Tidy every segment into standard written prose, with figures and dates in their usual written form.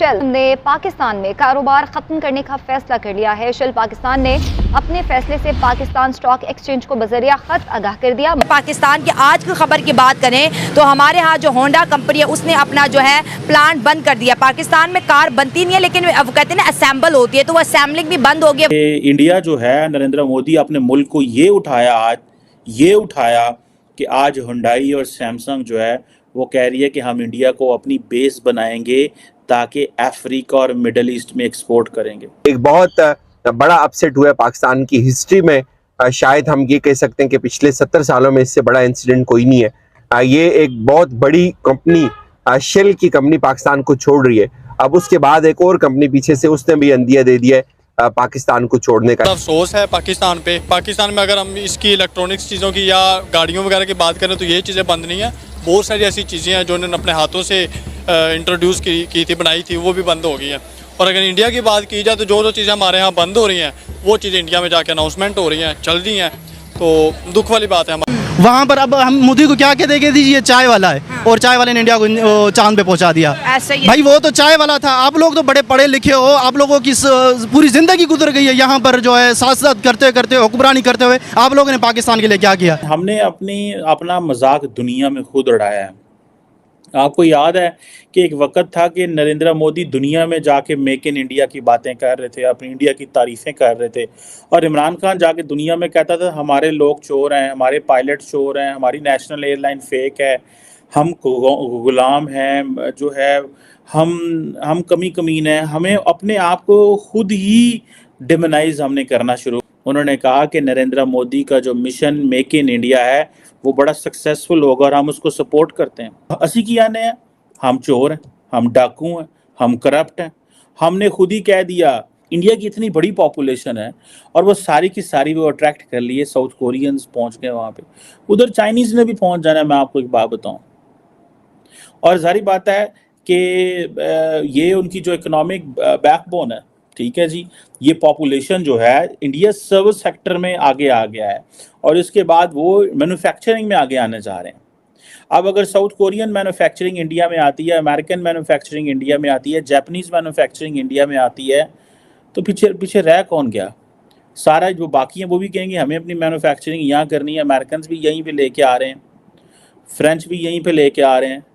Shell ने पाकिस्तान में कारोबार खत्म करने का फैसला कर लिया है। शेल पाकिस्तान ने अपने फैसले से पाकिस्तान स्टॉक एक्सचेंज को बजरिया खत आगाह कर दिया। पाकिस्तान की आज की खबर की बात करें तो हमारे यहाँ जो होंडा कंपनी है उसने अपना जो है प्लांट बंद कर दिया। पाकिस्तान में कार बनती नहीं है, लेकिन वो कहते हैं ना असेंबल होती है, तो वो असेंबलिंग भी बंद हो गया। इंडिया जो है, नरेंद्र मोदी अपने मुल्क को ये उठाया कि आज हुंडई और सैमसंग जो है वो कह रही है कि हम इंडिया को अपनी बेस बनाएंगे ताकि अफ्रीका और मिडल ईस्ट में एक्सपोर्ट करेंगे। एक बहुत बड़ा अपसेट हुआ है पाकिस्तान की हिस्ट्री में। शायद हम ये कह सकते हैं कि पिछले 70 सालों में इससे बड़ा इंसिडेंट कोई नहीं है। ये एक बहुत बड़ी कंपनी शेल की कंपनी पाकिस्तान को छोड़ रही है। अब उसके बाद एक और कंपनी पीछे से उसने भी अंदिया दे दिया है पाकिस्तान को छोड़ने का। अफसोस है पाकिस्तान पे। पाकिस्तान में अगर हम इसकी इलेक्ट्रॉनिक्स चीज़ों की या गाड़ियों वगैरह की बात करें तो ये चीज़ें बंद नहीं है। बहुत सारी ऐसी चीज़ें हैं जो उन्होंने अपने हाथों से इंट्रोड्यूस की थी, बनाई थी, वो भी बंद हो गई हैं। और अगर इंडिया की बात की जाए तो जो चीज़ें हमारे यहाँ बंद हो रही हैं वो चीज़ें इंडिया में जाके अनाउंसमेंट हो रही हैं, चल रही हैं, तो दुख वाली बात है। वहाँ पर अब हम मोदी को क्या कह देंगे, दीजिए चाय वाला है। हाँ। और चाय वाले ने इंडिया को चांद पे पहुँचा दिया। भाई वो तो चाय वाला था, आप लोग तो बड़े पढ़े लिखे हो, आप लोगों की पूरी जिंदगी गुजर गई है यहाँ पर जो है साथ करते करते हुक्मरानी करते हुए। आप लोगों ने पाकिस्तान के लिए क्या किया? हमने अपना मजाक दुनिया में खुद उड़ाया है। आपको याद है कि एक वक्त था कि नरेंद्र मोदी दुनिया में जाके मेक इन इंडिया की बातें कर रहे थे, अपनी इंडिया की तारीफ़ें कर रहे थे, और इमरान खान जाके दुनिया में कहता था हमारे लोग चोर हैं, हमारे पायलट चोर हैं, हमारी नेशनल एयरलाइन फेक है, हम गुलाम हैं, जो है हम कमीन हैं। हमें अपने आप को खुद ही डिमोनाइज हमने करना शुरू। उन्होंने कहा कि नरेंद्र मोदी का जो मिशन मेक इन इंडिया है वो बड़ा सक्सेसफुल होगा और हम उसको सपोर्ट करते हैं। असी की आने हैं, हम चोर हैं, हम डाकू हैं, हम करप्ट हैं। हमने खुद ही कह दिया। इंडिया की इतनी बड़ी पॉपुलेशन है और वो सारी की सारी वो अट्रैक्ट कर लिए। साउथ कोरियंस पहुंच गए वहाँ पे, उधर चाइनीज़ ने भी पहुंच जाना है। मैं आपको एक बात बताऊं, और जारी बात है कि ये उनकी जो इकोनॉमिक बैकबोन है, ठीक है जी, ये पॉपुलेशन जो है इंडिया सर्विस सेक्टर में आगे आ गया है और इसके बाद वो मैन्युफैक्चरिंग में आगे आने जा रहे हैं। अब अगर साउथ कोरियन मैन्युफैक्चरिंग इंडिया में आती है, अमेरिकन मैन्युफैक्चरिंग इंडिया में आती है, जापानीज़ मैन्युफैक्चरिंग इंडिया में आती है, तो पीछे रह कौन गया? सारा जो बाकी हैं वो भी कहेंगे हमें अपनी मैन्युफैक्चरिंग यहाँ करनी है। अमेरिकन भी यहीं पर लेके आ रहे हैं, फ्रेंच भी यहीं पर लेके आ रहे हैं।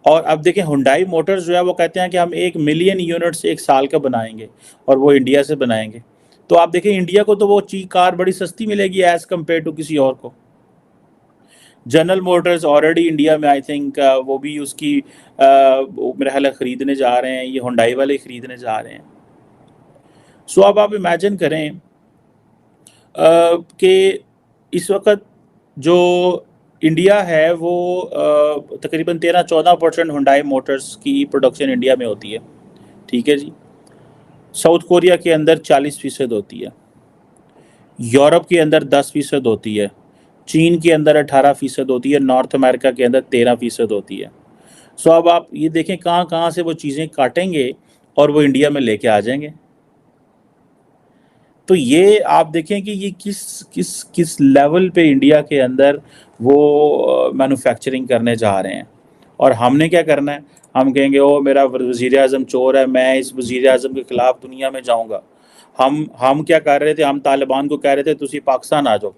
और अब देखें हुंडई मोटर्स जो है वो कहते हैं कि हम 1 मिलियन यूनिट्स एक साल का बनाएंगे और वो इंडिया से बनाएंगे। तो आप देखें इंडिया को तो वो कार बड़ी सस्ती मिलेगी एज़ कम्पेयर टू किसी और को। जनरल मोटर्स ऑलरेडी इंडिया में आई थिंक वो भी उसकी मेरा ख्याल ख़रीदने जा रहे हैं, ये हुंडई वाले ख़रीदने जा रहे हैं। सो अब आप इमेजिन करें कि इस वक्त जो इंडिया है वो तकरीबन 13-14% हुंडई मोटर्स की प्रोडक्शन इंडिया में होती है, ठीक है जी। साउथ कोरिया के अंदर 40% होती है, यूरोप के अंदर 10% होती है, चीन के अंदर 18% होती है, नॉर्थ अमेरिका के अंदर 13% होती है। सो अब आप ये देखें कहाँ से वो चीज़ें काटेंगे और वो इंडिया में लेके आ जाएंगे। तो ये आप देखें कि ये किस लेवल पे इंडिया के अंदर वो मैन्युफैक्चरिंग करने जा रहे हैं। और हमने क्या करना है? हम कहेंगे ओ मेरा वज़ीर आज़म चोर है, मैं इस वज़ीर आज़म के ख़िलाफ़ दुनिया में जाऊंगा। हम क्या कर रहे थे? हम तालिबान को कह रहे थे तुसी पाकिस्तान आ जाओ,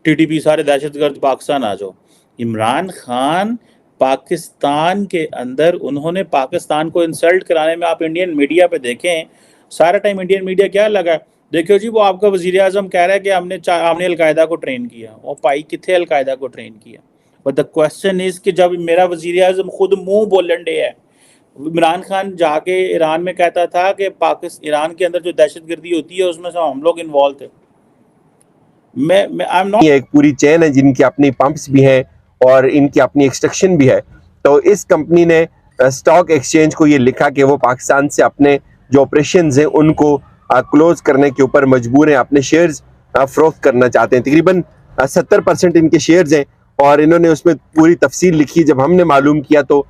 TTP सारे दहशतगर्द पाकिस्तान आ जाओ। इमरान खान पाकिस्तान के अंदर उन्होंने पाकिस्तान को इंसल्ट कराने में, आप इंडियन मीडिया पे देखें, सारा टाइम इंडियन मीडिया क्या लगा है, देखियो जी वो आपका वज़ीर आज़म कह रहा है कि हमने अलकायदा को ट्रेन किया। वो पाई किथे अलकायदा को ट्रेन किया? बट द क्वेश्चन इज़ कि जब मेरा वज़ीर आज़म खुद मुँह बोलन डे है, इमरान खान जाके ईरान में कहता था कि ईरान के अंदर जो दहशतगर्दी होती है उसमें से हम लोग इन्वॉल्व थे। I am not. एक पूरी चेन है जिनकी अपनी पंप्स भी हैं और इनकी अपनी एक्सट्रैक्शन भी है। तो इस कंपनी ने स्टॉक एक्सचेंज को ये लिखा कि वो पाकिस्तान से अपने जो ऑपरेशंस हैं उनको क्लोज करने के ऊपर मजबूर हैं, अपने शेयर्स फरोख्त करना चाहते हैं। तकरीबन 70% इनके शेयर्स हैं और इन्होंने उसमें पूरी तफसील लिखी। जब हमने मालूम किया तो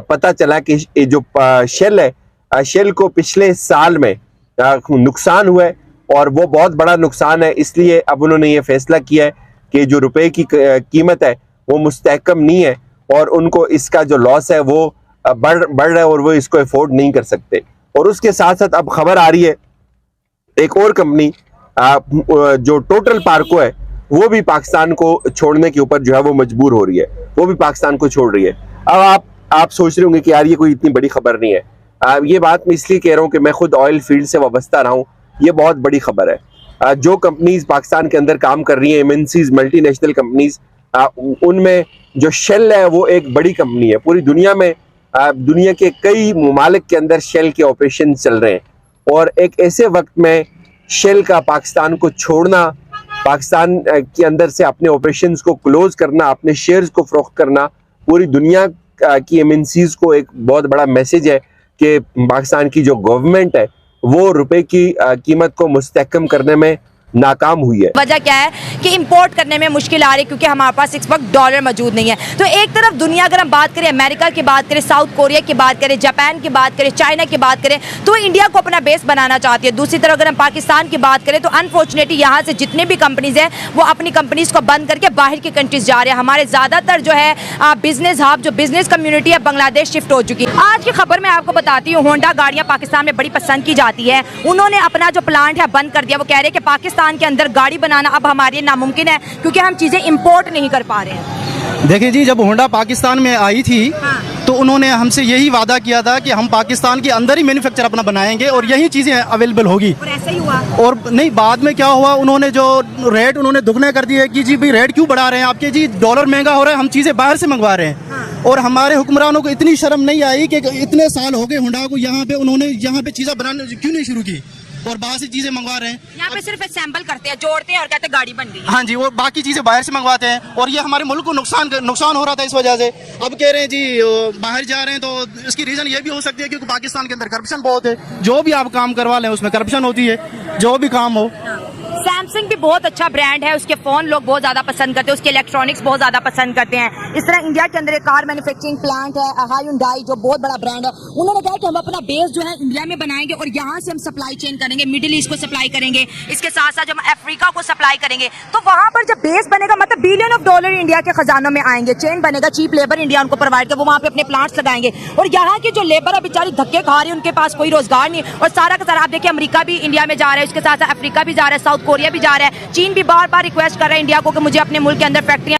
पता चला कि जो शेल है, शेल को पिछले साल में नुकसान हुआ है और वो बहुत बड़ा नुकसान है। इसलिए अब उन्होंने ये फैसला किया है कि जो रुपए की कीमत है वो मुस्तहकम नहीं है और उनको इसका जो लॉस है वो बढ़ रहा है और वो इसको अफोर्ड नहीं कर सकते। और उसके साथ साथ अब खबर आ रही है एक और कंपनी जो टोटल पार्को है वो भी पाकिस्तान को छोड़ने के ऊपर जो है वो मजबूर हो रही है, वो भी पाकिस्तान को छोड़ रही है। अब आप सोच रहे होंगे कि यार ये कोई इतनी बड़ी खबर नहीं है। ये बात मैं इसलिए कह रहा हूँ कि मैं खुद ऑयल फील्ड से वाबस्ता रहा हूँ, ये बहुत बड़ी खबर है। जो कंपनीज पाकिस्तान के अंदर काम कर रही हैं, एमएनसीज, मल्टीनेशनल कंपनीज, उनमें जो शेल है वो एक बड़ी कंपनी है। पूरी दुनिया में दुनिया के कई ममालिक के अंदर शेल के ऑपरेशन चल रहे हैं और एक ऐसे वक्त में शेल का पाकिस्तान को छोड़ना, पाकिस्तान के अंदर से अपने ऑपरेशंस को क्लोज करना, अपने शेयर्स को फरोख्त करना, पूरी दुनिया की एमएनसीज को एक बहुत बड़ा मैसेज है कि पाकिस्तान की जो गवर्नमेंट है वो रुपए की कीमत को मुस्तहकम करने में नाकाम हुई है। वजह क्या है कि इंपोर्ट करने में मुश्किल आ रही है क्योंकि हमारे पास इस वक्त डॉलर मौजूद नहीं है। तो एक तरफ दुनिया अगर हम बात करें, अमेरिका की बात करें, साउथ कोरिया की बात करें, जापान की बात करें, चाइना की बात करें, तो इंडिया को अपना बेस बनाना चाहती है। दूसरी तरफ अगर हम पाकिस्तान की बात करें तो अनफॉर्चुनेटली यहाँ से जितने भी कंपनीज हैं वो अपनी कंपनीज को बंद करके बाहर की कंट्रीज जा रहे हैं। हमारे ज़्यादातर जो है बिजनेस हब, जो बिजनेस कम्युनिटी है, बांग्लादेश शिफ्ट हो चुकी है। आज की खबर में आपको बताती हूँ, होंडा गाड़ियाँ पाकिस्तान में बड़ी पसंद की जाती है। उन्होंने अपना जो प्लांट है बंद कर दिया। वो कह रहे हैं कि पाकिस्तान के अंदर गाड़ी बनाना अब हमारे लिए नामुमकिन है क्योंकि हम चीजें इंपोर्ट नहीं कर पा रहे हैं। देखिए जी, जब होंडा पाकिस्तान में आई थी तो उन्होंने हमसे यही वादा किया था कि हम पाकिस्तान के अंदर ही मैन्युफैक्चर अपना बनाएंगे और यही चीज़ें अवेलेबल होगी। और ऐसा ही हुआ। और नहीं, बाद में क्या हुआ, उन्होंने जो रेट उन्होंने दुगने कर दिए कि जी भाई रेट क्यों बढ़ा रहे हैं आपके, जी डॉलर महंगा हो रहा है, हम चीज़ें बाहर से मंगवा रहे हैं। और हमारे हुक्मरानों को इतनी शर्म नहीं आई कि इतने साल हो गए होंडा को यहाँ पे, उन्होंने यहाँ पे चीज़ें बनाने क्यों नहीं शुरू की और बाहर से चीजें मंगवा रहे हैं। यहाँ पे सिर्फ असेंबल करते हैं, जोड़ते हैं और कहते हैं गाड़ी बन गई। हाँ जी, वो बाकी चीजें बाहर से मंगवाते हैं और ये हमारे मुल्क को नुकसान हो रहा था इस वजह से। अब कह रहे हैं जी बाहर जा रहे हैं, तो इसकी रीजन ये भी हो सकती है क्योंकि पाकिस्तान के अंदर करप्शन बहुत है। जो भी आप काम करवा लें उसमें करप्शन होती है, जो भी काम हो। सैमसंग भी बहुत अच्छा ब्रांड है, उसके फोन लोग बहुत ज्यादा पसंद करते हैं, उसके इलेक्ट्रॉनिक्स बहुत ज्यादा पसंद करते हैं। इस तरह इंडिया के अंदर एक कार मैन्युफैक्चरिंग प्लांट है हायुंडई, जो बहुत बड़ा ब्रांड है। उन्होंने कहा कि हम अपना बेस जो है इंडिया में बनाएंगे और यहाँ से हम सप्लाई चेन करेंगे, मिडिल ईस्ट को सप्लाई करेंगे, इसके साथ साथ हम अफ्रीका को सप्लाई करेंगे। तो वहां पर जब बेस बनेगा मतलब बिलियन ऑफ डॉलर इंडिया के खजानों में आएंगे, चेन बनेगा, चीप लेबर इंडिया उनको प्रोवाइड कर, वो वहाँ पे अपने प्लांट्स लगाएंगे। और यहाँ की जो लेबर है बेचारी धक्के खा रही है, उनके पास कोई रोजगार नहीं। और सारा का सारा आप देखिए, अमेरिका भी इंडिया में जा रहा है, उसके साथ साथ अफ्रीका भी जा रहा है, साउथ कोरिया भी जा रहा है, चीन भी बार बार रिक्वेस्ट कर रहा है इंडिया को कि मुझे अपने मुल्क के अंदर फैक्ट्रियां